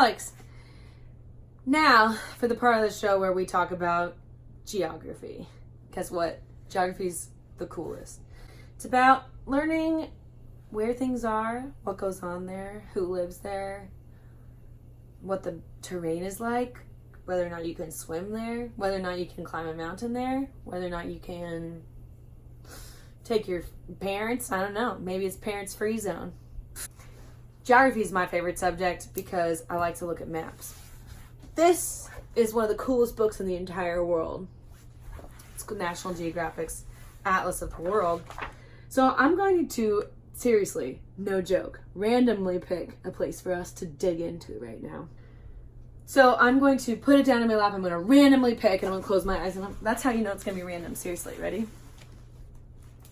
likes. Now, for the part of the show where we talk about geography. Guess what? Geography's the coolest. It's about learning where things are, what goes on there, who lives there, what the terrain is like, whether or not you can swim there, whether or not you can climb a mountain there, whether or not you can take your parents, I don't know, maybe it's parents-free zone. Geography is my favorite subject because I like to look at maps. This is one of the coolest books in the entire world. It's National Geographic's Atlas of the World. So I'm going to, seriously, no joke, randomly pick a place for us to dig into right now. So I'm going to put it down in my lap, I'm going to randomly pick, and I'm going to close my eyes, and that's how you know it's going to be random. Seriously, ready?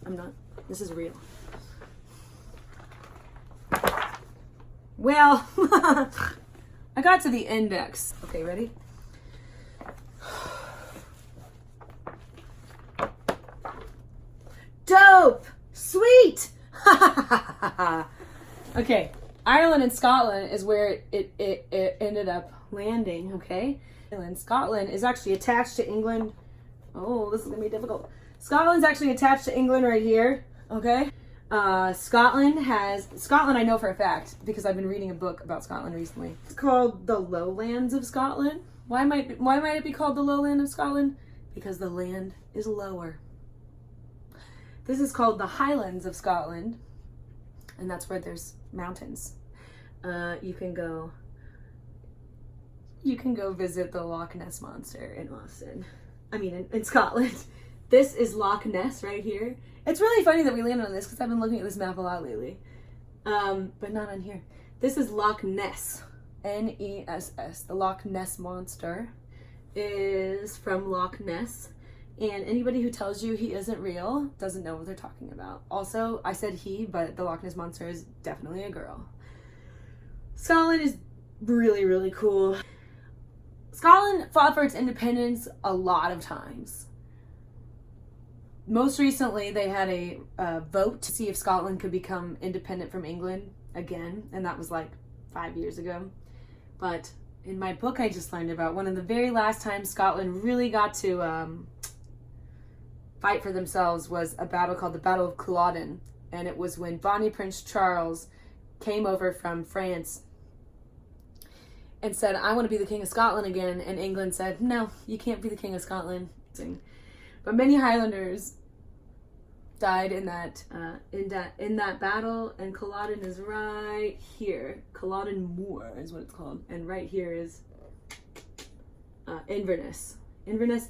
I'm not. This is real. Well, I got to the index. Okay, ready? Dope! Sweet! Okay, Ireland and Scotland is where it ended up landing, okay? Scotland is actually attached to England. Oh, this is gonna be difficult. Scotland's actually attached to England right here, okay? Scotland I know for a fact because I've been reading a book about Scotland recently. It's called the Lowlands of Scotland. Why might it be called the Lowland of Scotland? Because the land is lower. This is called the Highlands of Scotland, and that's where there's mountains. You can go visit the Loch Ness Monster in Scotland. This is Loch Ness right here. It's really funny that we landed on this because I've been looking at this map a lot lately. But not on here. This is Loch Ness. N-E-S-S. The Loch Ness Monster is from Loch Ness. And anybody who tells you he isn't real doesn't know what they're talking about. Also, I said he, but the Loch Ness Monster is definitely a girl. Scotland is really, really cool. Scotland fought for its independence a lot of times. Most recently, they had a vote to see if Scotland could become independent from England again, and that was like 5 years ago. But in my book, I just learned about one of the very last times Scotland really got to fight for themselves was a battle called the Battle of Culloden, and it was when Bonnie Prince Charles came over from France and said, "I want to be the King of Scotland again," and England said, "No, you can't be the King of Scotland." But many Highlanders died in that battle, and Culloden is right here. Culloden Moor is what it's called, and right here is Inverness. Inverness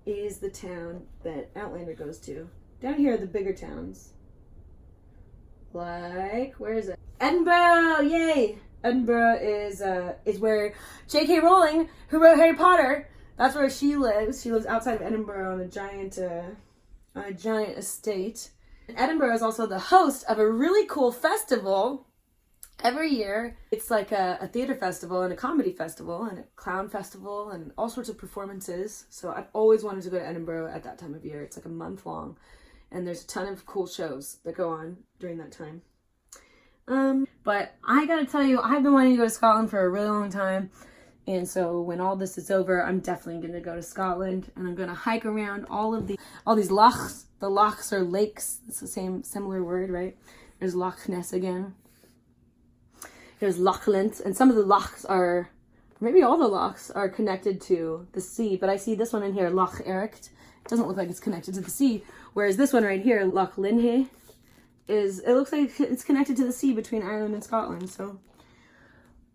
is the town that Outlander goes to. Down here are the bigger towns. Like, where is it? Edinburgh! Yay! Edinburgh is where J.K. Rowling, who wrote Harry Potter, that's where she lives. She lives outside of Edinburgh on a giant estate. Edinburgh is also the host of a really cool festival every year. It's like a theater festival and a comedy festival and a clown festival and all sorts of performances. So I've always wanted to go to Edinburgh at that time of year. It's like a month long, and there's a ton of cool shows that go on during that time. But I gotta tell you, I've been wanting to go to Scotland for a really long time. And so when all this is over, I'm definitely going to go to Scotland, and I'm going to hike around all these lochs. The lochs are lakes. It's the similar word, right? There's Loch Ness again. There's Lochlann, and some of the lochs are, maybe all the lochs are connected to the sea, but I see this one in here, Loch Ericht. It doesn't look like it's connected to the sea, whereas this one right here, Loch Linhay, it looks like it's connected to the sea between Ireland and Scotland, so...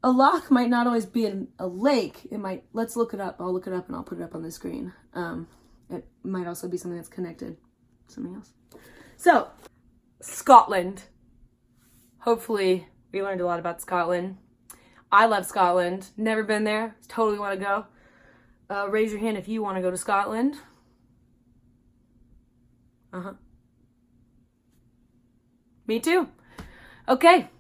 A loch might not always be a lake. It might, let's look it up. I'll look it up and I'll put it up on the screen. It might also be something that's connected to something else. So, Scotland. Hopefully, we learned a lot about Scotland. I love Scotland. Never been there. Totally want to go. Raise your hand if you want to go to Scotland. Me too. Okay.